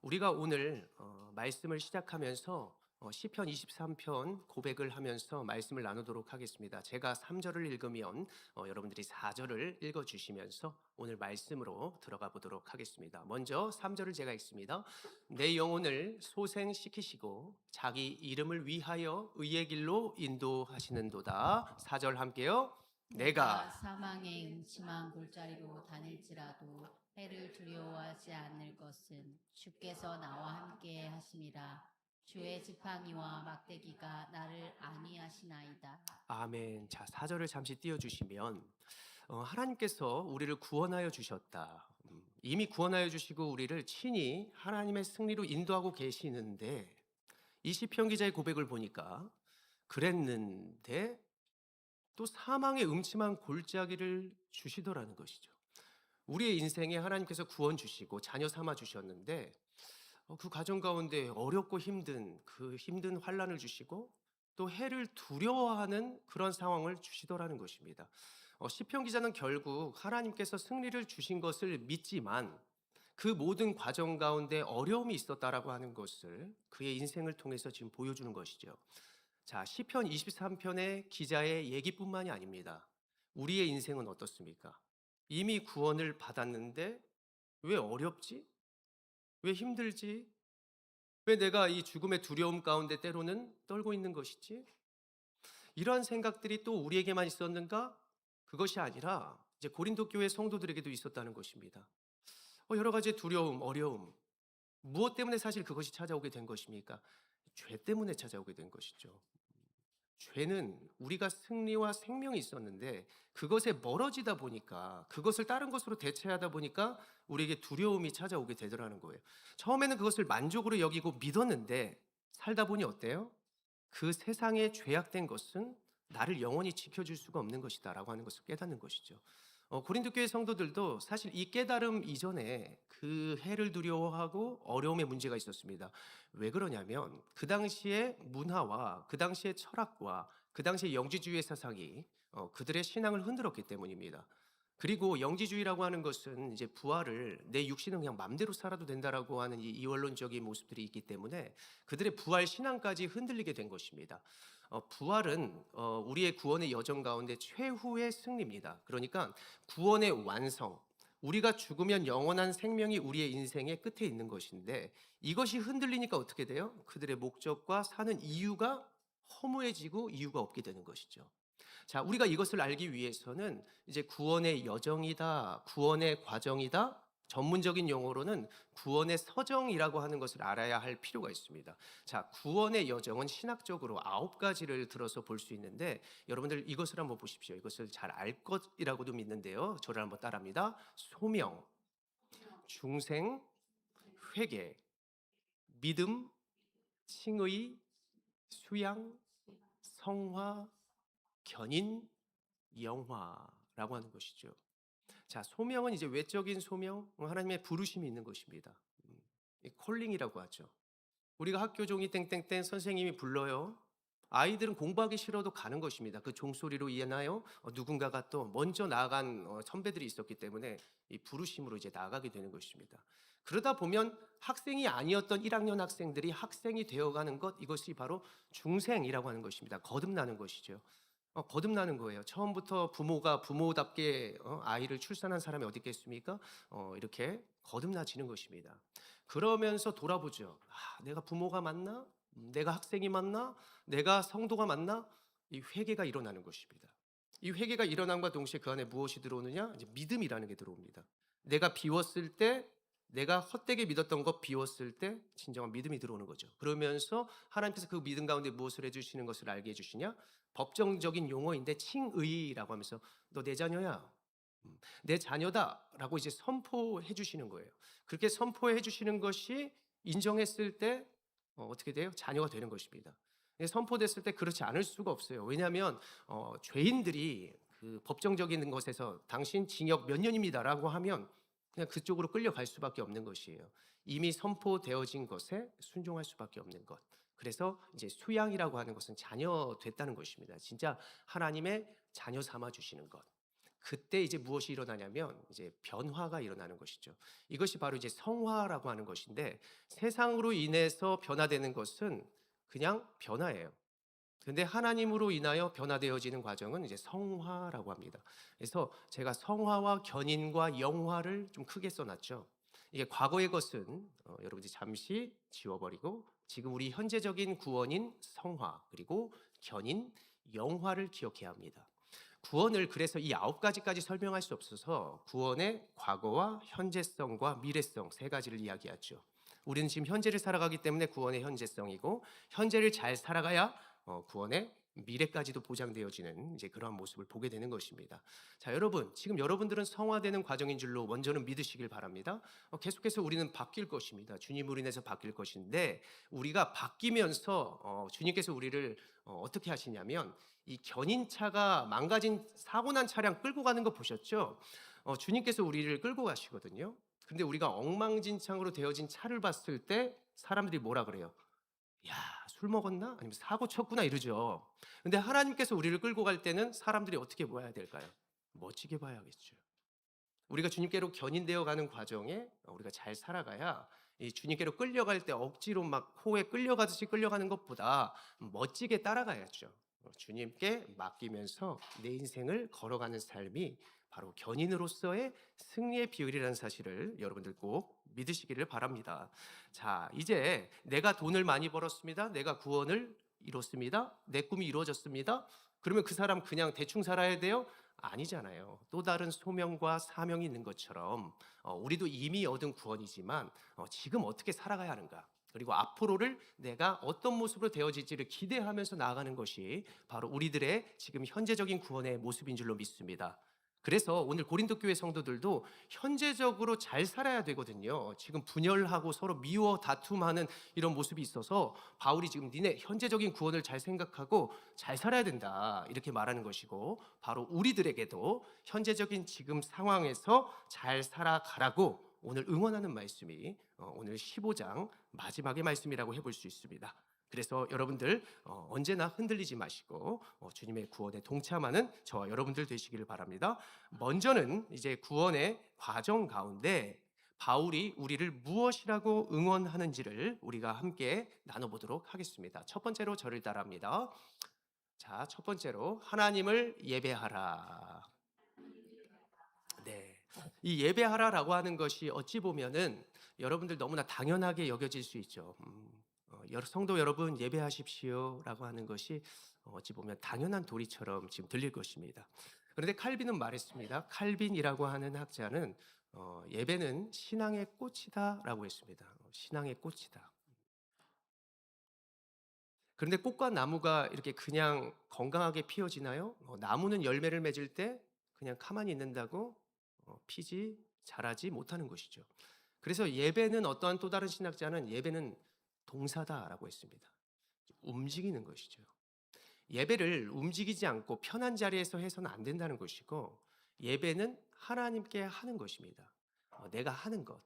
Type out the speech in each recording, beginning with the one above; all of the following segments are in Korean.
우리가 오늘 말씀을 시작하면서 시편 23편 고백을 하면서 말씀을 나누도록 하겠습니다. 제가 3절을 읽으면 여러분들이 4절을 읽어주시면서 오늘 말씀으로 들어가 보도록 하겠습니다. 먼저 3절을 제가 읽습니다. 내 영혼을 소생시키시고 자기 이름을 위하여 의의 길로 인도하시는도다. 4절 함께요. 내가 내가 사망의 음침한 골짜기로 다닐지라도 해를 두려워하지 않을 것은 주께서 나와 함께 하심이라. 주의 지팡이와 막대기가 나를 안위하시나이다. 아멘. 자, 4절을 잠시 띄워주시면 하나님께서 우리를 구원하여 주셨다. 이미 구원하여 주시고 우리를 친히 하나님의 승리로 인도하고 계시는데 이 시편 기자의 고백을 보니까 그랬는데 또 사망의 음침한 골짜기를 주시더라는 것이죠. 우리의 인생에 하나님께서 구원 주시고 자녀 삼아 주셨는데 그 과정 가운데 어렵고 힘든 그 힘든 환란을 주시고 또 해를 두려워하는 그런 상황을 주시더라는 것입니다. 시편 기자는 결국 하나님께서 승리를 주신 것을 믿지만 그 모든 과정 가운데 어려움이 있었다라고 하는 것을 그의 인생을 통해서 지금 보여주는 것이죠. 자, 시편 23편의 기자의 얘기뿐만이 아닙니다. 우리의 인생은 어떻습니까? 이미 구원을 받았는데 왜 어렵지? 왜 힘들지? 왜 내가 이 죽음의 두려움 가운데 때로는 떨고 있는 것이지? 이러한 생각들이 또 우리에게만 있었는가? 그것이 아니라 이제 고린도 교회 성도들에게도 있었다는 것입니다. 여러 가지 두려움, 어려움, 무엇 때문에 사실 그것이 찾아오게 된 것입니까? 죄 때문에 찾아오게 된 것이죠. 죄는 우리가 승리와 생명이 있었는데 그것에 멀어지다 보니까 그것을 다른 것으로 대체하다 보니까 우리에게 두려움이 찾아오게 되더라는 거예요. 처음에는 그것을 만족으로 여기고 믿었는데 살다 보니 어때요? 그 세상에 죄악된 것은 나를 영원히 지켜줄 수가 없는 것이다라고 하는 것을 깨닫는 것이죠. 고린도 교회 성도들도 사실 이 깨달음 이전에 그 해를 두려워하고 어려움의 문제가 있었습니다. 왜 그러냐면 그 당시의 문화와 그 당시의 철학과 그 당시의 영지주의의 사상이 그들의 신앙을 흔들었기 때문입니다. 그리고 영지주의라고 하는 것은 이제 부활을 내 육신은 그냥 맘대로 살아도 된다라고 하는 이 이원론적인 모습들이 있기 때문에 그들의 부활 신앙까지 흔들리게 된 것입니다. 부활은 우리의 구원의 여정 가운데 최후의 승리입니다. 그러니까 구원의 완성, 우리가 죽으면 영원한 생명이 우리의 인생의 끝에 있는 것인데 이것이 흔들리니까 어떻게 돼요? 그들의 목적과 사는 이유가 허무해지고 이유가 없게 되는 것이죠. 자, 우리가 이것을 알기 위해서는 이제 구원의 여정이다, 구원의 과정이다, 전문적인 용어로는 구원의 서정이라고 하는 것을 알아야 할 필요가 있습니다. 자, 구원의 여정은 신학적으로 9가지를 들어서 볼 수 있는데 여러분들 이것을 한번 보십시오. 이것을 잘 알 것이라고도 믿는데요. 저를 한번 따라합니다. 소명, 중생, 회개, 믿음, 칭의, 수양, 성화, 견인, 영화라고 하는 것이죠. 자, 소명은 이제 외적인 소명, 하나님의 부르심이 있는 것입니다. 콜링이라고 하죠. 우리가 학교 종이 땡땡땡 선생님이 불러요. 아이들은 공부하기 싫어도 가는 것입니다. 그 종소리로 인하여 누군가가 또 먼저 나아간 선배들이 있었기 때문에 이 부르심으로 이제 나아가게 되는 것입니다. 그러다 보면 학생이 아니었던 1학년 학생들이 학생이 되어가는 것, 이것이 바로 중생이라고 하는 것입니다. 거듭나는 것이죠. 거듭나는 거예요. 처음부터 부모가 부모답게 아이를 출산한 사람이 어디 있겠습니까? 이렇게 거듭나지는 것입니다. 그러면서 돌아보죠. 내가 부모가 맞나? 내가 학생이 맞나? 내가 성도가 맞나? 이 회개가 일어나는 것입니다. 이 회개가 일어남과 동시에 그 안에 무엇이 들어오느냐? 이제 믿음이라는 게 들어옵니다. 내가 비웠을 때, 내가 헛되게 믿었던 것 비웠을 때 진정한 믿음이 들어오는 거죠. 그러면서 하나님께서 그 믿음 가운데 무엇을 해주시는 것을 알게 해주시냐? 법정적인 용어인데 칭의라고 하면서 너 내 자녀야. 내 자녀다라고 이제 선포해 주시는 거예요. 그렇게 선포해 주시는 것이 인정했을 때 어떻게 돼요? 자녀가 되는 것입니다. 선포됐을 때 그렇지 않을 수가 없어요. 왜냐하면 죄인들이 그 법정적인 것에서 당신 징역 몇 년입니다라고 하면 그냥 그쪽으로 끌려갈 수밖에 없는 것이에요. 이미 선포되어진 것에 순종할 수밖에 없는 것. 그래서 이제 수양이라고 하는 것은 자녀 됐다는 것입니다. 진짜 하나님의 자녀 삼아 주시는 것. 그때 이제 무엇이 일어나냐면 이제 변화가 일어나는 것이죠. 이것이 바로 이제 성화라고 하는 것인데, 세상으로 인해서 변화되는 것은 그냥 변화예요. 근데 하나님으로 인하여 변화되어지는 과정은 이제 성화라고 합니다. 그래서 제가 성화와 견인과 영화를 좀 크게 써놨죠. 이게 과거의 것은 여러분들이 잠시 지워버리고 지금 우리 현재적인 구원인 성화 그리고 견인, 영화를 기억해야 합니다. 구원을 그래서 이 9가지까지 설명할 수 없어서 구원의 과거와 현재성과 미래성 세 가지를 이야기하죠. 우리는 지금 현재를 살아가기 때문에 구원의 현재성이고, 현재를 잘 살아가야 구원의 미래까지도 보장되어지는 이제 그러한 모습을 보게 되는 것입니다. 자, 여러분, 지금 여러분들은 성화되는 과정인 줄로 먼저는 믿으시길 바랍니다. 계속해서 우리는 바뀔 것입니다. 주님으로 인해서 바뀔 것인데, 우리가 바뀌면서 주님께서 우리를 어떻게 하시냐면, 이 견인차가 망가진 사고 난 차량 끌고 가는 거 보셨죠? 주님께서 우리를 끌고 가시거든요. 근데 우리가 엉망진창으로 되어진 차를 봤을 때 사람들이 뭐라 그래요? 야, 술 먹었나? 아니면 사고 쳤구나 이러죠. 근데 하나님께서 우리를 끌고 갈 때는 사람들이 어떻게 봐야 될까요? 멋지게 봐야겠죠. 우리가 주님께로 견인되어 가는 과정에 우리가 잘 살아가야 이 주님께로 끌려갈 때 억지로 막 호에 끌려가듯이 끌려가는 것보다 멋지게 따라가야죠. 주님께 맡기면서 내 인생을 걸어가는 삶이 바로 견인으로서의 승리의 비율이라는 사실을 여러분들 꼭 믿으시기를 바랍니다. 자, 이제 내가 돈을 많이 벌었습니다. 내가 구원을 이뤘습니다. 내 꿈이 이루어졌습니다. 그러면 그 사람 그냥 대충 살아야 돼요? 아니잖아요. 또 다른 소명과 사명이 있는 것처럼 우리도 이미 얻은 구원이지만 지금 어떻게 살아가야 하는가, 그리고 앞으로를 내가 어떤 모습으로 되어질지를 기대하면서 나아가는 것이 바로 우리들의 지금 현재적인 구원의 모습인 줄로 믿습니다. 그래서 오늘 고린도 교회 성도들도 현재적으로 잘 살아야 되거든요. 지금 분열하고 서로 미워 다툼하는 이런 모습이 있어서 바울이 지금 니네 현재적인 구원을 잘 생각하고 잘 살아야 된다 이렇게 말하는 것이고, 바로 우리들에게도 현재적인 지금 상황에서 잘 살아가라고 오늘 응원하는 말씀이 오늘 15장 마지막의 말씀이라고 해볼 수 있습니다. 그래서 여러분들 언제나 흔들리지 마시고 주님의 구원에 동참하는 저와 여러분들 되시기를 바랍니다. 먼저는 이제 구원의 과정 가운데 바울이 우리를 무엇이라고 응원하는지를 우리가 함께 나눠보도록 하겠습니다. 첫 번째로 저를 따라합니다. 자, 첫 번째로 하나님을 예배하라. 네, 이 예배하라라고 하는 것이 어찌 보면은 여러분들 너무나 당연하게 여겨질 수 있죠. 성도 여러분 예배하십시오라고 하는 것이 어찌 보면 당연한 도리처럼 지금 들릴 것입니다. 그런데 칼빈은 말했습니다. 칼빈이라고 하는 학자는 예배는 신앙의 꽃이다라고 했습니다. 신앙의 꽃이다. 그런데 꽃과 나무가 이렇게 그냥 건강하게 피어지나요? 나무는 열매를 맺을 때 그냥 가만히 있는다고 피지 자라지 못하는 것이죠. 그래서 예배는, 어떠한 또 다른 신학자는 예배는 동사다라고 했습니다. 움직이는 것이죠. 예배를 움직이지 않고 편한 자리에서 해서는 안 된다는 것이고, 예배는 하나님께 하는 것입니다. 내가 하는 것.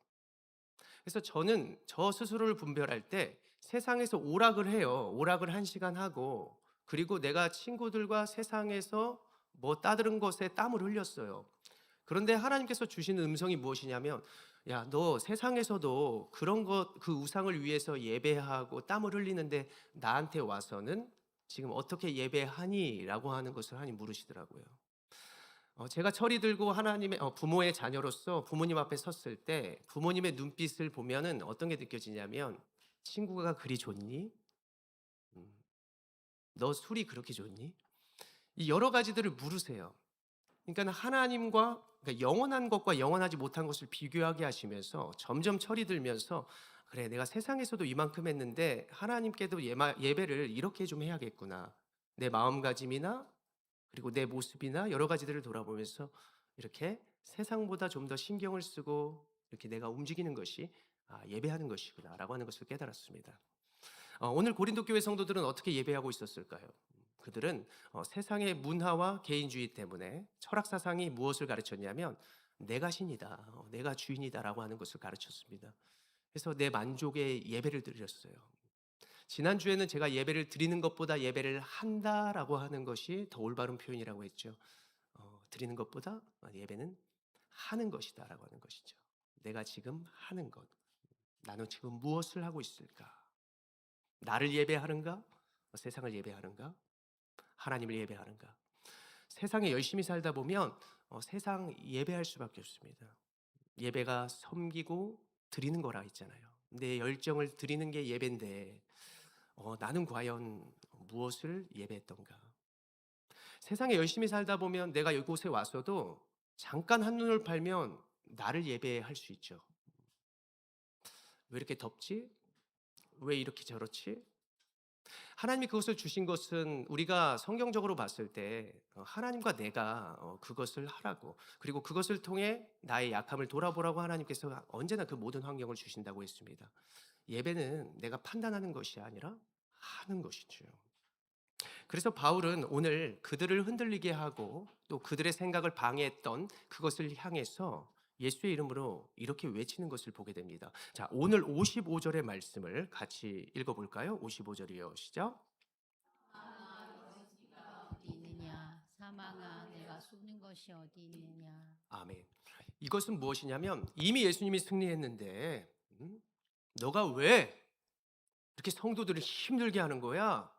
그래서 저는 저 스스로를 분별할 때 세상에서 오락을 해요. 오락을 1시간 하고, 그리고 내가 친구들과 세상에서 뭐 따드는 것에 땀을 흘렸어요. 그런데 하나님께서 주시는 음성이 무엇이냐면, 야, 너 세상에서도 그런 것, 그 우상을 위해서 예배하고 땀을 흘리는데 나한테 와서는 지금 어떻게 예배하니? 라고 하는 것을 하나님 물으시더라고요. 제가 철이 들고 하나님의 부모의 자녀로서 부모님 앞에 섰을 때 부모님의 눈빛을 보면은 어떤 게 느껴지냐면, 친구가 그리 좋니? 음, 너 술이 그렇게 좋니? 이 여러 가지들을 물으세요. 그러니까 하나님과, 그러니까 영원한 것과 영원하지 못한 것을 비교하게 하시면서 점점 철이 들면서, 그래 내가 세상에서도 이만큼 했는데 하나님께도 예배를 이렇게 좀 해야겠구나. 내 마음가짐이나 그리고 내 모습이나 여러 가지들을 돌아보면서 이렇게 세상보다 좀 더 신경을 쓰고 이렇게 내가 움직이는 것이 예배하는 것이구나라고 하는 것을 깨달았습니다. 오늘 고린도 교회 성도들은 어떻게 예배하고 있었을까요? 그들은 세상의 문화와 개인주의 때문에 철학 사상이 무엇을 가르쳤냐면, 내가 신이다, 내가 주인이다라고 하는 것을 가르쳤습니다. 그래서 내 만족의 예배를 드렸어요. 지난주에는 제가 예배를 드리는 것보다 예배를 한다라고 하는 것이 더 올바른 표현이라고 했죠. 드리는 것보다 예배는 하는 것이다라고 하는 것이죠. 내가 지금 하는 것, 나는 지금 무엇을 하고 있을까? 나를 예배하는가? 세상을 예배하는가? 하나님을 예배하는가? 세상에 열심히 살다 보면 세상 예배할 수밖에 없습니다. 예배가 섬기고 드리는 거라 했잖아요. 내 열정을 드리는 게 예배인데 나는 과연 무엇을 예배했던가? 세상에 열심히 살다 보면 내가 이곳에 와서도 잠깐 한눈을 팔면 나를 예배할 수 있죠. 왜 이렇게 덥지? 왜 이렇게 저렇지? 하나님이 그것을 주신 것은 우리가 성경적으로 봤을 때 하나님과 내가 그것을 하라고, 그리고 그것을 통해 나의 약함을 돌아보라고 하나님께서 언제나 그 모든 환경을 주신다고 했습니다. 예배는 내가 판단하는 것이 아니라 하는 것이죠. 그래서 바울은 오늘 그들을 흔들리게 하고 또 그들의 생각을 방해했던 그것을 향해서 예수의 이름으로 이렇게 외치는 것을 보게 됩니다. 자, 오늘 55절의 말씀을 같이 읽어볼까요? 55절이요. 시작. 어디 있느냐? 사망아, 내가 쏘는 것이 어디 있느냐? 아멘. 이것은 무엇이냐면 이미 예수님이 승리했는데 너가 왜 이렇게 성도들을 힘들게 하는 거야?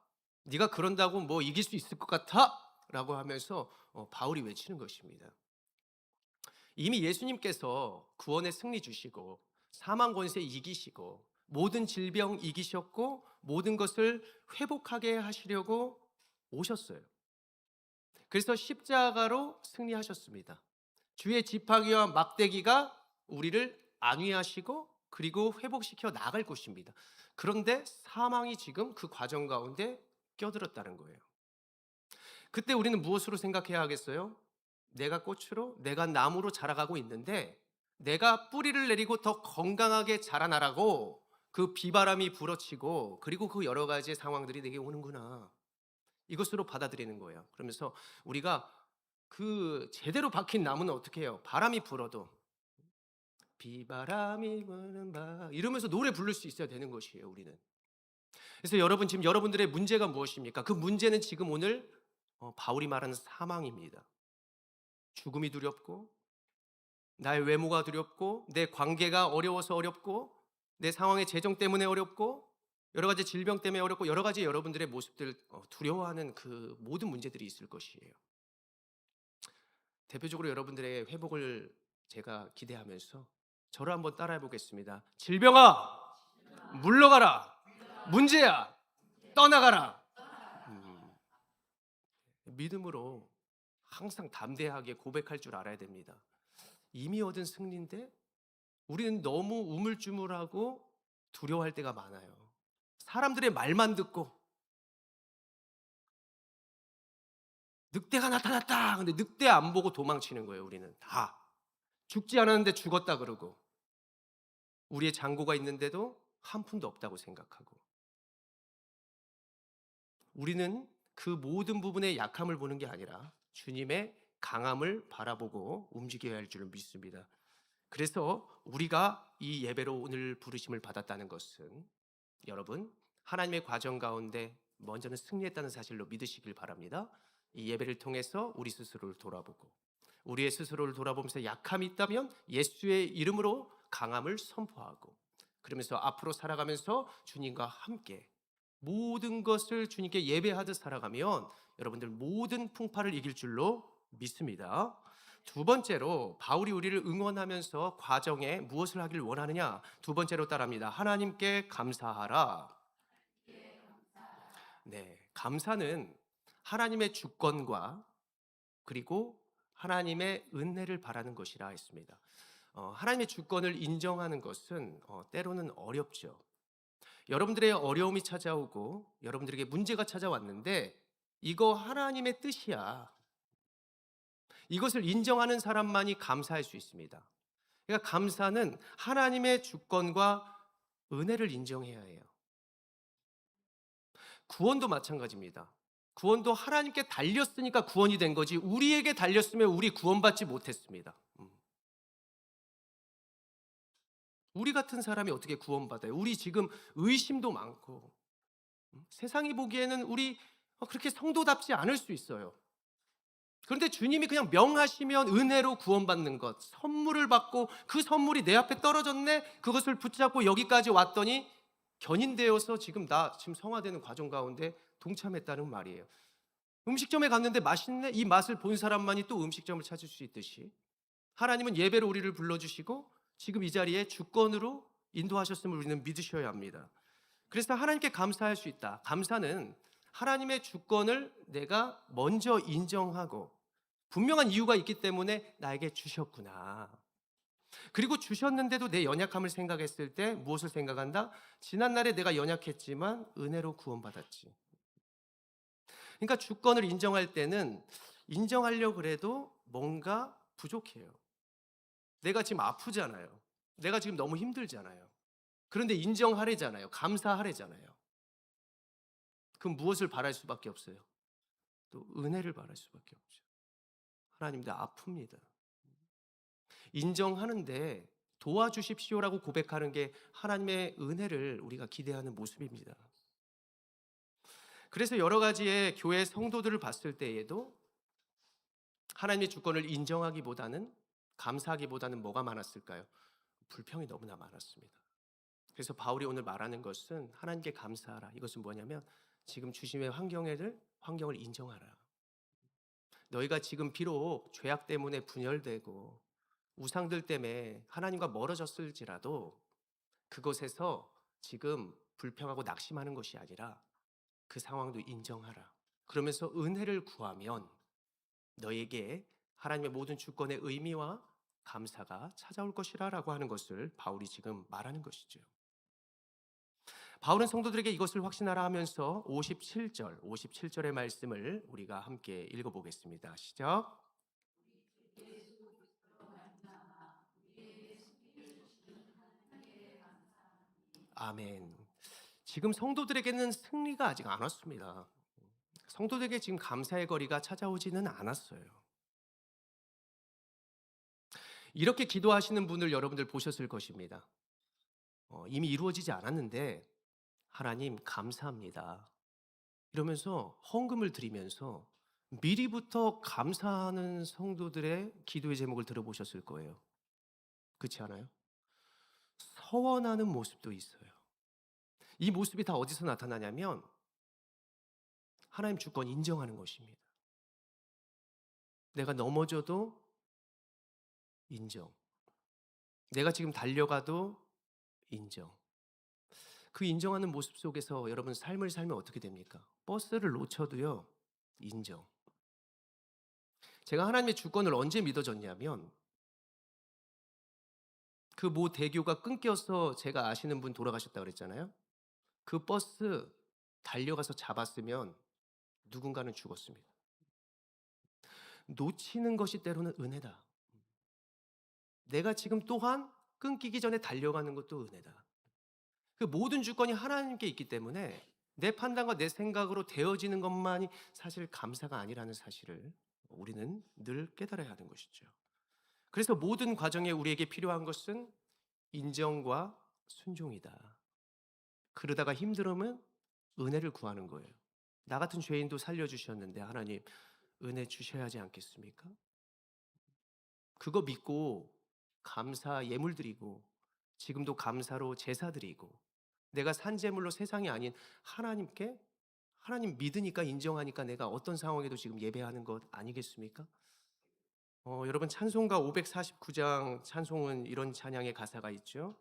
네가 그런다고 뭐 이길 수 있을 것 같아? 라고 하면서 바울이 외치는 것입니다. 이미 예수님께서 구원의 승리 주시고 사망 권세 이기시고 모든 질병 이기셨고 모든 것을 회복하게 하시려고 오셨어요. 그래서 십자가로 승리하셨습니다. 주의 지팡이와 막대기가 우리를 안위하시고 그리고 회복시켜 나갈 것입니다. 그런데 사망이 지금 그 과정 가운데 껴들었다는 거예요. 그때 우리는 무엇으로 생각해야 하겠어요? 내가 꽃으로, 내가 나무로 자라가고 있는데 내가 뿌리를 내리고 더 건강하게 자라나라고 그 비바람이 불어치고 그리고 그 여러 가지의 상황들이 내게 오는구나. 이것으로 받아들이는 거예요. 그러면서 우리가 그 제대로 박힌 나무는 어떻게 해요? 바람이 불어도 비바람이 부는 바 이러면서 노래 부를 수 있어야 되는 것이에요, 우리는. 그래서 여러분, 지금 여러분들의 문제가 무엇입니까? 그 문제는 지금 오늘 바울이 말하는 사망입니다. 죽음이 두렵고 나의 외모가 두렵고 내 관계가 어려워서 어렵고 내 상황의 재정 때문에 어렵고 여러 가지 질병 때문에 어렵고 여러 가지 여러분들의 모습들 두려워하는 그 모든 문제들이 있을 것이에요. 대표적으로 여러분들의 회복을 제가 기대하면서 저를 한번 따라해 보겠습니다. 질병아 물러가라. 문제야 떠나가라. 믿음으로 항상 담대하게 고백할 줄 알아야 됩니다. 이미 얻은 승리인데 우리는 너무 우물쭈물하고 두려워할 때가 많아요. 사람들의 말만 듣고 늑대가 나타났다. 근데 늑대 안 보고 도망치는 거예요. 우리는 다 죽지 않았는데 죽었다 그러고 우리의 장고가 있는데도 한 푼도 없다고 생각하고 우리는 그 모든 부분의 약함을 보는 게 아니라 주님의 강함을 바라보고 움직여야 할 줄 믿습니다. 그래서 우리가 이 예배로 오늘 부르심을 받았다는 것은 여러분 하나님의 과정 가운데 먼저는 승리했다는 사실로 믿으시길 바랍니다. 이 예배를 통해서 우리 스스로를 돌아보고 우리의 스스로를 돌아보면서 약함이 있다면 예수의 이름으로 강함을 선포하고 그러면서 앞으로 살아가면서 주님과 함께 모든 것을 주님께 예배하듯 살아가면 여러분들 모든 풍파를 이길 줄로 믿습니다. 두 번째로 바울이 우리를 응원하면서 과정에 무엇을 하길 원하느냐? 두 번째로 따라합니다. 하나님께 감사하라. 네, 감사는 하나님의 주권과 그리고 하나님의 은혜를 바라는 것이라 했습니다. 하나님의 주권을 인정하는 것은 때로는 어렵죠. 여러분들의 어려움이 찾아오고 여러분들에게 문제가 찾아왔는데 이거 하나님의 뜻이야. 이것을 인정하는 사람만이 감사할 수 있습니다. 그러니까 감사는 하나님의 주권과 은혜를 인정해야 해요. 구원도 마찬가지입니다. 구원도 하나님께 달렸으니까 구원이 된 거지 우리에게 달렸으면 우리 구원받지 못했습니다. 우리 같은 사람이 어떻게 구원받아요? 우리 지금 의심도 많고 세상이 보기에는 우리 그렇게 성도답지 않을 수 있어요. 그런데 주님이 그냥 명하시면 은혜로 구원받는 것, 선물을 받고 그 선물이 내 앞에 떨어졌네. 그것을 붙잡고 여기까지 왔더니 견인되어서 나 지금 성화되는 과정 가운데 동참했다는 말이에요. 음식점에 갔는데 맛있네. 이 맛을 본 사람만이 또 음식점을 찾을 수 있듯이 하나님은 예배로 우리를 불러주시고 지금 이 자리에 주권으로 인도하셨음을 우리는 믿으셔야 합니다. 그래서 하나님께 감사할 수 있다. 감사는 하나님의 주권을 내가 먼저 인정하고 분명한 이유가 있기 때문에 나에게 주셨구나. 그리고 주셨는데도 내 연약함을 생각했을 때 무엇을 생각한다? 지난날에 내가 연약했지만 은혜로 구원받았지. 그러니까 주권을 인정할 때는 인정하려고 그래도 뭔가 부족해요. 내가 지금 아프잖아요. 내가 지금 너무 힘들잖아요. 그런데 인정하래잖아요. 감사하래잖아요. 그럼 무엇을 바랄 수밖에 없어요? 또 은혜를 바랄 수밖에 없죠. 하나님, 나 아픕니다. 인정하는데 도와주십시오라고 고백하는 게 하나님의 은혜를 우리가 기대하는 모습입니다. 그래서 여러 가지의 교회 성도들을 봤을 때에도 하나님의 주권을 인정하기보다는 감사하기보다는 뭐가 많았을까요? 불평이 너무나 많았습니다. 그래서 바울이 오늘 말하는 것은 하나님께 감사하라. 이것은 뭐냐면 지금 주심의 환경을 인정하라. 너희가 지금 비록 죄악 때문에 분열되고 우상들 때문에 하나님과 멀어졌을지라도 그것에서 지금 불평하고 낙심하는 것이 아니라 그 상황도 인정하라. 그러면서 은혜를 구하면 너에게 하나님의 모든 주권의 의미와 감사가 찾아올 것이라라고 하는 것을 바울이 지금 말하는 것이죠. 바울은 성도들에게 이것을 확신하라 하면서 57절의 말씀을 우리가 함께 읽어보겠습니다. 시작. 아멘. 지금 성도들에게는 승리가 아직 안 왔습니다. 성도들에게 지금 감사의 거리가 찾아오지는 않았어요. 이렇게 기도하시는 분을 여러분들 보셨을 것입니다. 이미 이루어지지 않았는데 하나님 감사합니다. 이러면서 헌금을 드리면서 미리부터 감사하는 성도들의 기도의 제목을 들어보셨을 거예요. 그렇지 않아요? 서원하는 모습도 있어요. 이 모습이 다 어디서 나타나냐면 하나님 주권 인정하는 것입니다. 내가 넘어져도 인정. 내가 지금 달려가도 인정. 그 인정하는 모습 속에서 여러분 삶을 살면 어떻게 됩니까? 버스를 놓쳐도요, 인정. 제가 하나님의 주권을 언제 믿어졌냐면 그 모 대교가 끊겨서 제가 아시는 분 돌아가셨다고 그랬잖아요. 그 버스 달려가서 잡았으면 누군가는 죽었습니다. 놓치는 것이 때로는 은혜다. 내가 지금 또한 끊기기 전에 달려가는 것도 은혜다. 그 모든 주권이 하나님께 있기 때문에 내 판단과 내 생각으로 되어지는 것만이 사실 감사가 아니라는 사실을 우리는 늘 깨달아야 하는 것이죠. 그래서 모든 과정에 우리에게 필요한 것은 인정과 순종이다. 그러다가 힘들으면 은혜를 구하는 거예요. 나 같은 죄인도 살려주셨는데 하나님 은혜 주셔야 하지 않겠습니까? 그거 믿고 감사 예물 드리고 지금도 감사로 제사 드리고 내가 산제물로 세상이 아닌 하나님께 하나님 믿으니까 인정하니까 내가 어떤 상황에도 지금 예배하는 것 아니겠습니까? 여러분 찬송가 549장 찬송은 이런 찬양의 가사가 있죠.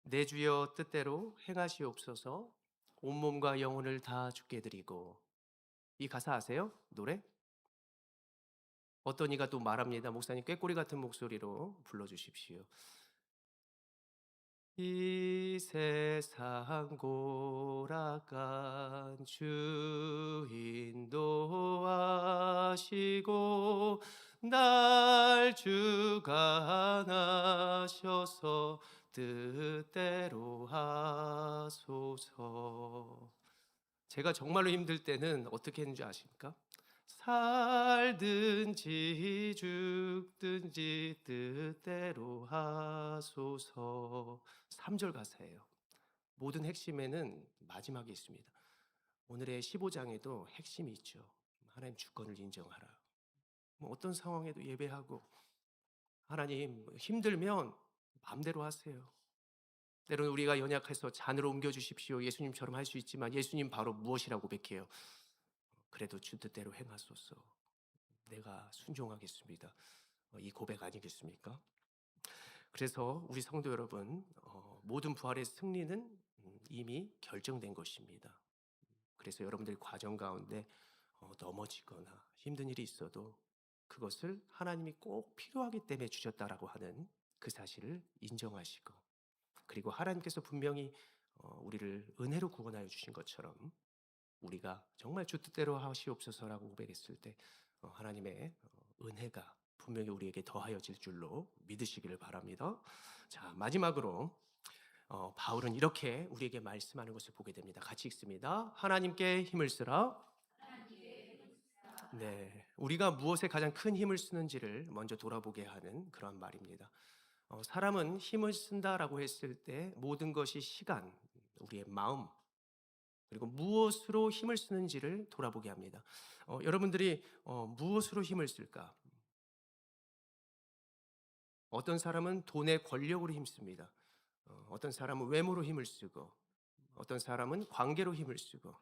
내 주여 뜻대로 행하시옵소서 온몸과 영혼을 다 주께 드리고 이 가사 아세요? 노래? 어떤 이가 또 말합니다. 목사님 꾀꼬리 같은 목소리로 불러주십시오. 이 세상 고락간 주 인도하시고 날 주관하셔서 뜻대로 하소서. 제가 정말로 힘들 때는 어떻게 했는지 아십니까? 살든지 죽든지 뜻대로 하소서. 3절 가사예요. 모든 핵심에는 마지막에 있습니다. 오늘의 15장에도 핵심이 있죠. 하나님 주권을 인정하라. 뭐 어떤 상황에도 예배하고 하나님 힘들면 마음대로 하세요. 때로는 우리가 연약해서 잔으로 옮겨주십시오. 예수님처럼 할 수 있지만 예수님 바로 무엇이라고 고백해요? 그래도 주 뜻대로 행하소서. 내가 순종하겠습니다. 이 고백 아니겠습니까? 그래서 우리 성도 여러분, 모든 부활의 승리는 이미 결정된 것입니다. 그래서 여러분들이 과정 가운데 넘어지거나 힘든 일이 있어도 그것을 하나님이 꼭 필요하기 때문에 주셨다라고 하는 그 사실을 인정하시고, 그리고 하나님께서 분명히 우리를 은혜로 구원하여 주신 것처럼 우리가 정말 주 뜻대로 하시옵소서라고 고백했을 때 하나님의 은혜가 분명히 우리에게 더하여질 줄로 믿으시기를 바랍니다. 자, 마지막으로 바울은 이렇게 우리에게 말씀하는 것을 보게 됩니다. 같이 읽습니다. 하나님께 힘을 쓰라. 네, 우리가 무엇에 가장 큰 힘을 쓰는지를 먼저 돌아보게 하는 그런 말입니다. 사람은 힘을 쓴다라고 했을 때 모든 것이 시간, 우리의 마음, 그리고 무엇으로 힘을 쓰는지를 돌아보게 합니다. 여러분들이 무엇으로 힘을 쓸까? 어떤 사람은 돈의 권력으로 힘씁니다. 어떤 사람은 외모로 힘을 쓰고, 어떤 사람은 관계로 힘을 쓰고,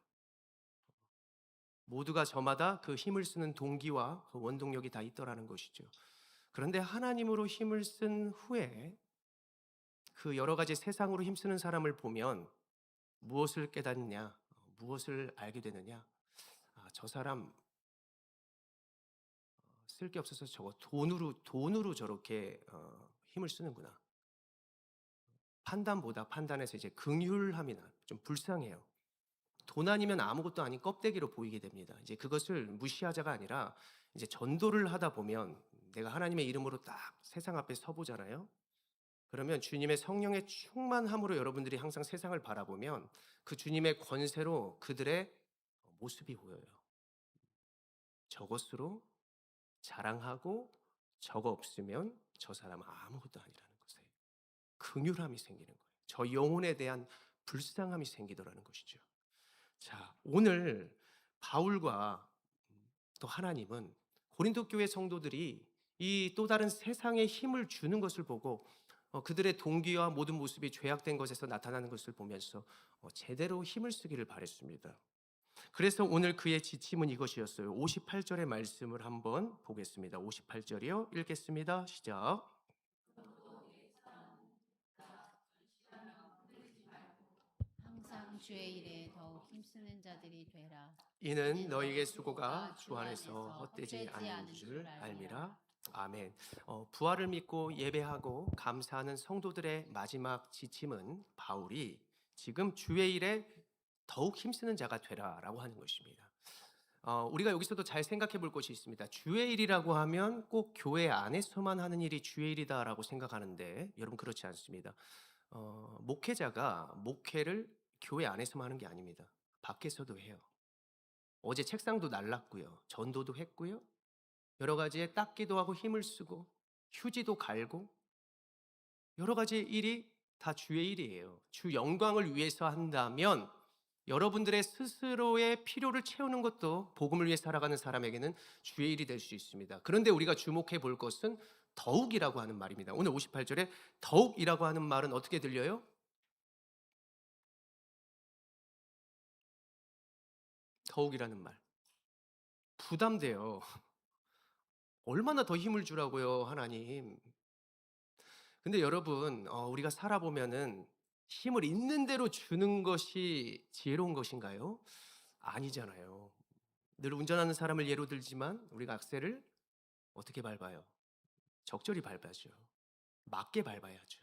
모두가 저마다 그 힘을 쓰는 동기와 그 원동력이 다 있더라는 것이죠. 그런데 하나님으로 힘을 쓴 후에 그 여러 가지 세상으로 힘쓰는 사람을 보면 무엇을 깨닫냐, 무엇을 알게 되느냐? 저 사람 쓸 게 없어서 저거 돈으로 저렇게 힘을 쓰는구나. 판단보다 판단에서 이제 긍휼함이 좀 불쌍해요. 돈 아니면 아무것도 아닌 껍데기로 보이게 됩니다. 이제 그것을 무시하자가 아니라 이제 전도를 하다 보면 내가 하나님의 이름으로 딱 세상 앞에 서보잖아요. 그러면 주님의 성령의 충만함으로 여러분들이 항상 세상을 바라보면 그 주님의 권세로 그들의 모습이 보여요. 저것으로 자랑하고 저거 없으면 저 사람은 아무것도 아니라는 것에 긍휼함이 생기는 거예요. 저 영혼에 대한 불쌍함이 생기더라는 것이죠. 자, 오늘 바울과 또 하나님은 고린도 교회 성도들이 이 또 다른 세상에 힘을 주는 것을 보고 그들의 동기와 모든 모습이 죄악된 것에서 나타나는 것을 보면서 제대로 힘을 쓰기를 바랬습니다. 그래서 오늘 그의 지침은 이것이었어요. 58절의 말씀을 한번 보겠습니다. 58절이요. 읽겠습니다. 시작. 항상 주의 일에 더욱 힘쓰는 자들이 되라. 이는 너희에게 수고가 주 안에서 헛되지 않는 줄 알미라. 아멘. 부활을 믿고 예배하고 감사하는 성도들의 마지막 지침은 바울이 지금 주의 일에 더욱 힘쓰는 자가 되라라고 하는 것입니다. 우리가 여기서도 잘 생각해 볼 것이 있습니다. 주의 일이라고 하면 꼭 교회 안에서만 하는 일이 주의 일이다라고 생각하는데 여러분 그렇지 않습니다. 목회자가 목회를 교회 안에서만 하는 게 아닙니다. 밖에서도 해요. 어제 책상도 날랐고요. 전도도 했고요. 여러 가지에 닦기도 하고 힘을 쓰고 휴지도 갈고 여러 가지 일이 다 주의 일이에요. 주 영광을 위해서 한다면 여러분들의 스스로의 필요를 채우는 것도 복음을 위해 살아가는 사람에게는 주의 일이 될 수 있습니다. 그런데 우리가 주목해 볼 것은 더욱이라고 하는 말입니다. 오늘 58절에 더욱이라고 하는 말은 어떻게 들려요? 더욱이라는 말. 부담돼요. 얼마나 더 힘을 주라고요, 하나님. 근데 여러분, 우리가 살아보면은 힘을 있는 대로 주는 것이 지혜로운 것인가요? 아니잖아요. 늘 운전하는 사람을 예로 들지만 우리가 악셀을 어떻게 밟아요? 적절히 밟아야죠. 맞게 밟아야죠.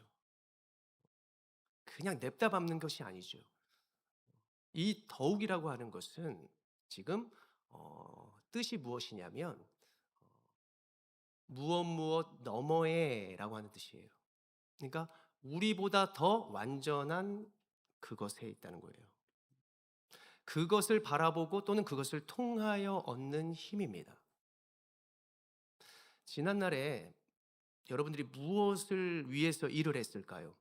그냥 냅다 밟는 것이 아니죠. 이 더욱이라고 하는 것은 지금 뜻이 무엇이냐면 무엇 너머에라고 하는 뜻이에요. 그러니까 우리보다 더 완전한 그것에 있다는 거예요. 그것을 바라보고 또는 그것을 통하여 얻는 힘입니다. 지난날에 여러분들이 무엇을 위해서 일을 했을까요?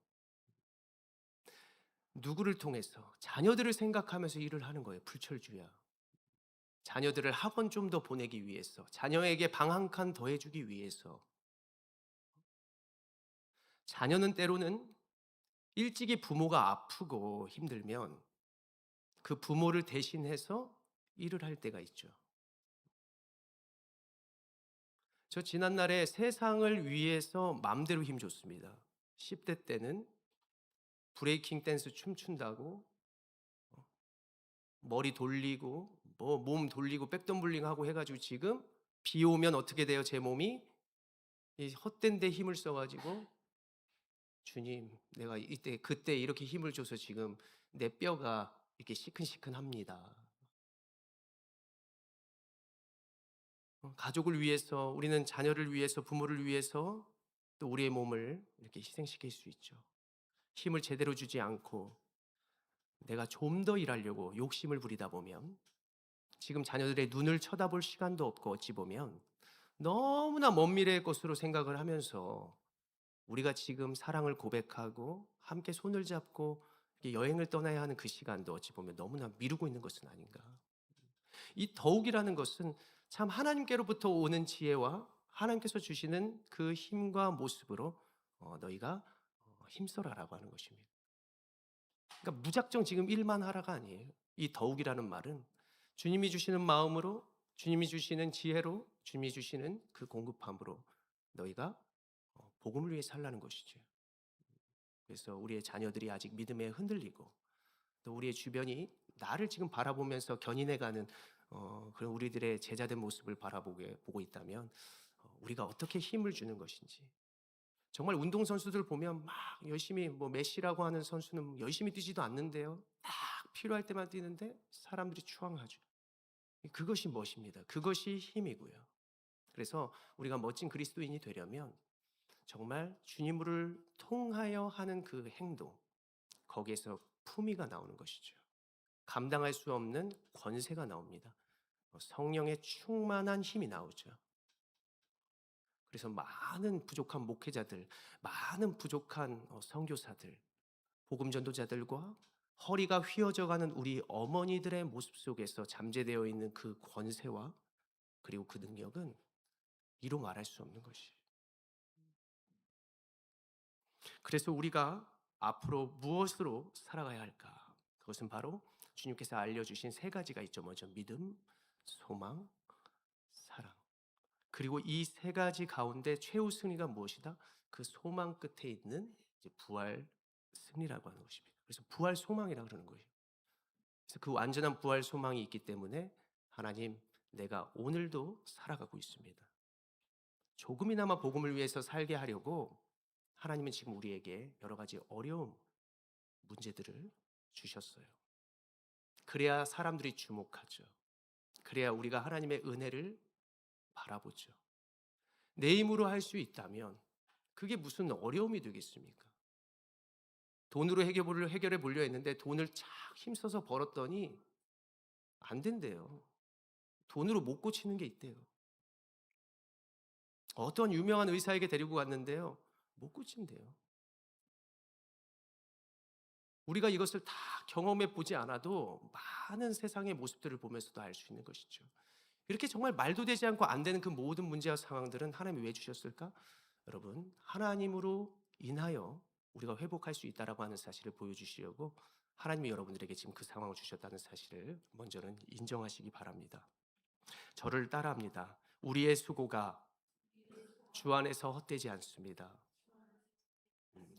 누구를 통해서? 자녀들을 생각하면서 일을 하는 거예요. 불철주야. 자녀들을 학원 좀 더 보내기 위해서, 자녀에게 방 한 칸 더 해주기 위해서, 자녀는 때로는 일찍이 부모가 아프고 힘들면 그 부모를 대신해서 일을 할 때가 있죠. 저 지난날에 세상을 위해서 맘대로 힘줬습니다. 10대 때는 브레이킹 댄스 춤춘다고 머리 돌리고 뭐 몸 돌리고 백덤블링 하고 해가지고 지금 비 오면 어떻게 돼요? 제 몸이 이 헛된 데 힘을 써가지고 주님, 내가 이때 그때 이렇게 힘을 줘서 지금 내 뼈가 이렇게 시큰시큰합니다. 가족을 위해서, 우리는 자녀를 위해서, 부모를 위해서 또 우리의 몸을 이렇게 희생시킬 수 있죠. 힘을 제대로 주지 않고 내가 좀 더 일하려고 욕심을 부리다 보면 지금 자녀들의 눈을 쳐다볼 시간도 없고 어찌 보면 너무나 먼 미래의 것으로 생각을 하면서 우리가 지금 사랑을 고백하고 함께 손을 잡고 여행을 떠나야 하는 그 시간도 어찌 보면 너무나 미루고 있는 것은 아닌가. 이 더욱이라는 것은 참 하나님께로부터 오는 지혜와 하나님께서 주시는 그 힘과 모습으로 너희가 힘써라라고 하는 것입니다. 그러니까 무작정 지금 일만 하라가 아니에요. 이 더욱이라는 말은 주님이 주시는 마음으로, 주님이 주시는 지혜로, 주님이 주시는 그 공급함으로 너희가 복음을 위해 살라는 것이죠. 그래서 우리의 자녀들이 아직 믿음에 흔들리고 또 우리의 주변이 나를 지금 바라보면서 견인해가는 그런 우리들의 제자된 모습을 보고 있다면 우리가 어떻게 힘을 주는 것인지. 정말 운동선수들 보면 막 열심히 뭐 메시라고 하는 선수는 열심히 뛰지도 않는데요. 딱 필요할 때만 뛰는데 사람들이 추앙하죠. 그것이 멋입니다. 그것이 힘이고요. 그래서 우리가 멋진 그리스도인이 되려면 정말 주님을 통하여 하는 그 행동, 거기에서 품위가 나오는 것이죠. 감당할 수 없는 권세가 나옵니다. 성령의 충만한 힘이 나오죠. 그래서 많은 부족한 목회자들, 많은 부족한 선교사들, 복음 전도자들과 허리가 휘어져가는 우리 어머니들의 모습 속에서 잠재되어 있는 그 권세와 그리고 그 능력은 이루 말할 수 없는 것이. 그래서 우리가 앞으로 무엇으로 살아가야 할까? 그것은 바로 주님께서 알려주신 세 가지가 있죠. 먼저 믿음, 소망, 사랑. 그리고 이 세 가지 가운데 최후 승리가 무엇이다? 그 소망 끝에 있는 이제 부활 승리라고 하는 것입니다. 그래서 부활 소망이라고 그러는 거예요. 그래서 그 완전한 부활 소망이 있기 때문에 하나님, 내가 오늘도 살아가고 있습니다. 조금이나마 복음을 위해서 살게 하려고 하나님은 지금 우리에게 여러 가지 어려움, 문제들을 주셨어요. 그래야 사람들이 주목하죠. 그래야 우리가 하나님의 은혜를 바라보죠. 내 힘으로 할 수 있다면 그게 무슨 어려움이 되겠습니까? 돈으로 해결해 보려 했는데 돈을 착 힘써서 벌었더니 안 된대요. 돈으로 못 고치는 게 있대요. 어떤 유명한 의사에게 데리고 갔는데요. 못 고친대요. 우리가 이것을 다 경험해 보지 않아도 많은 세상의 모습들을 보면서도 알 수 있는 것이죠. 이렇게 정말 말도 되지 않고 안 되는 그 모든 문제와 상황들은 하나님이 왜 주셨을까? 여러분, 하나님으로 인하여 우리가 회복할 수 있다라고 하는 사실을 보여주시려고 하나님이 여러분들에게 지금 그 상황을 주셨다는 사실을 먼저는 인정하시기 바랍니다. 저를 따라합니다. 우리의 수고가 주 안에서 헛되지 않습니다.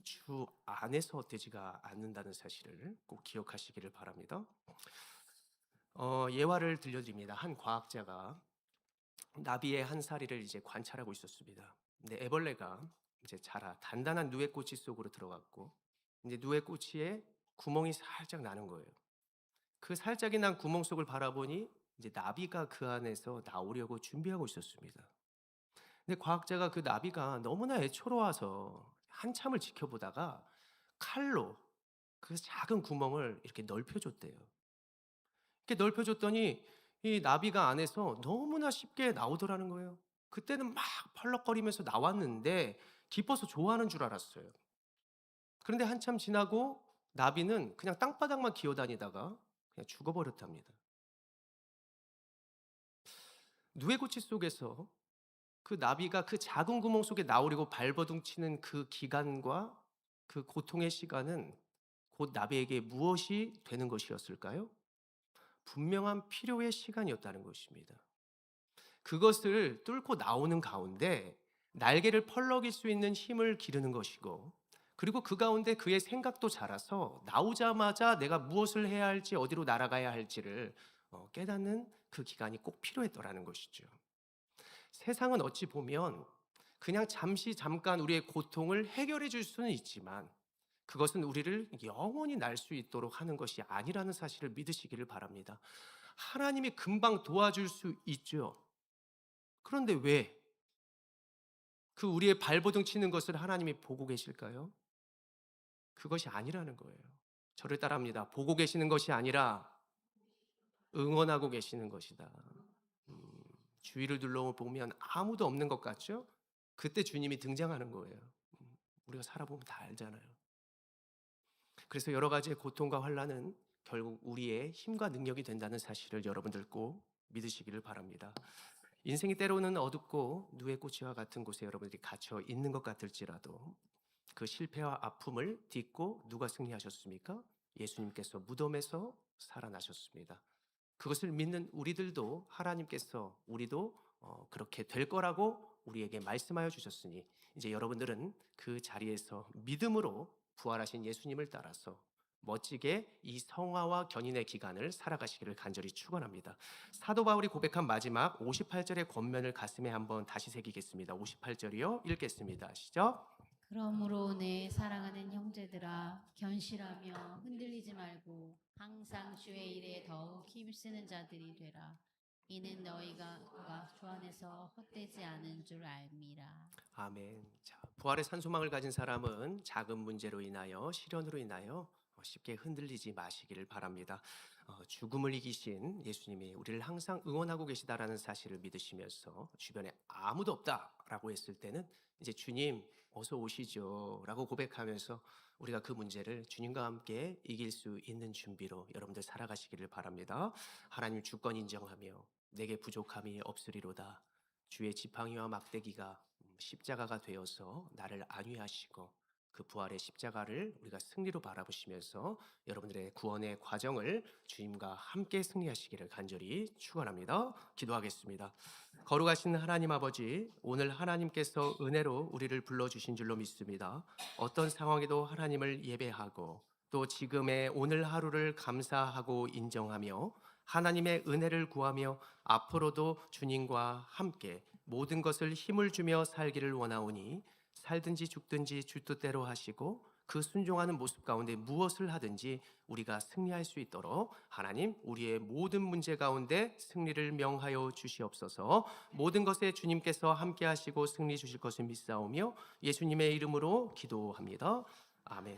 주 안에서 헛되지가 않는다는 사실을 꼭 기억하시기를 바랍니다. 예화를 들려드립니다. 한 과학자가 나비의 한 사리를 이제 관찰하고 있었습니다. 근데 애벌레가 이제 자라 단단한 누에꼬치 속으로 들어갔고 이제 누에꼬치에 구멍이 살짝 나는 거예요. 그 살짝이 난 구멍 속을 바라보니 이제 나비가 그 안에서 나오려고 준비하고 있었습니다. 근데 과학자가 그 나비가 너무나 애처로워서 한참을 지켜보다가 칼로 그 작은 구멍을 이렇게 넓혀줬대요. 이렇게 넓혀줬더니 이 나비가 안에서 너무나 쉽게 나오더라는 거예요. 그때는 막 펄럭거리면서 나왔는데 기뻐서 좋아하는 줄 알았어요. 그런데 한참 지나고 나비는 그냥 땅바닥만 기어다니다가 그냥 죽어버렸답니다. 누에고치 속에서 그 나비가 그 작은 구멍 속에 나오려고 발버둥 치는 그 기간과 그 고통의 시간은 곧 나비에게 무엇이 되는 것이었을까요? 분명한 필요의 시간이었다는 것입니다. 그것을 뚫고 나오는 가운데 날개를 펄럭일 수 있는 힘을 기르는 것이고, 그리고 그 가운데 그의 생각도 자라서 나오자마자 내가 무엇을 해야 할지, 어디로 날아가야 할지를 깨닫는 그 기간이 꼭 필요했더라는 것이죠. 세상은 어찌 보면 그냥 잠깐 우리의 고통을 해결해 줄 수는 있지만, 그것은 우리를 영원히 날 수 있도록 하는 것이 아니라는 사실을 믿으시기를 바랍니다. 하나님이 금방 도와줄 수 있죠. 그런데 왜 그 우리의 발버둥 치는 것을 하나님이 보고 계실까요? 그것이 아니라는 거예요. 저를 따라합니다. 보고 계시는 것이 아니라 응원하고 계시는 것이다. 음, 주위를 둘러보면 아무도 없는 것 같죠? 그때 주님이 등장하는 거예요. 우리가 살아보면 다 알잖아요. 그래서 여러 가지의 고통과 환난은 결국 우리의 힘과 능력이 된다는 사실을 여러분들 꼭 믿으시기를 바랍니다. 인생이 때로는 어둡고 누에 꼬치와 같은 곳에 여러분들이 갇혀 있는 것 같을지라도 그 실패와 아픔을 딛고 누가 승리하셨습니까? 예수님께서 무덤에서 살아나셨습니다. 그것을 믿는 우리들도 하나님께서 우리도 그렇게 될 거라고 우리에게 말씀하여 주셨으니, 이제 여러분들은 그 자리에서 믿음으로 부활하신 예수님을 따라서 멋지게 이 성화와 견인의 기간을 살아가시기를 간절히 축원합니다. 사도 바울이 고백한 마지막 58절의 권면을 가슴에 한번 다시 새기겠습니다. 58절이요. 읽겠습니다. 시작. 그러므로 내 사랑하는 형제들아, 견실하며 흔들리지 말고 항상 주의 일에 더욱 힘쓰는 자들이 되라. 이는 너희가 주 안에서 헛되지 않은 줄 알미라. 아멘. 자, 부활의 산소망을 가진 사람은 작은 문제로 인하여 시련으로 인하여 쉽게 흔들리지 마시기를 바랍니다. 죽음을 이기신 예수님이 우리를 항상 응원하고 계시다라는 사실을 믿으시면서 주변에 아무도 없다라고 했을 때는 이제 주님 어서 오시죠라고 고백하면서 우리가 그 문제를 주님과 함께 이길 수 있는 준비로 여러분들 살아가시기를 바랍니다. 하나님 주권 인정하며 내게 부족함이 없으리로다. 주의 지팡이와 막대기가 십자가가 되어서 나를 안위하시고 그 부활의 십자가를 우리가 승리로 바라보시면서 여러분들의 구원의 과정을 주님과 함께 승리하시기를 간절히 축원합니다. 기도하겠습니다. 거룩하신 하나님 아버지, 오늘 하나님께서 은혜로 우리를 불러주신 줄로 믿습니다. 어떤 상황에도 하나님을 예배하고 또 지금의 오늘 하루를 감사하고 인정하며 하나님의 은혜를 구하며 앞으로도 주님과 함께 모든 것을 힘을 주며 살기를 원하오니, 살든지 죽든지 주 뜻대로 하시고 그 순종하는 모습 가운데 무엇을 하든지 우리가 승리할 수 있도록 하나님 우리의 모든 문제 가운데 승리를 명하여 주시옵소서. 모든 것에 주님께서 함께 하시고 승리 주실 것을 믿사오며 예수님의 이름으로 기도합니다. 아멘.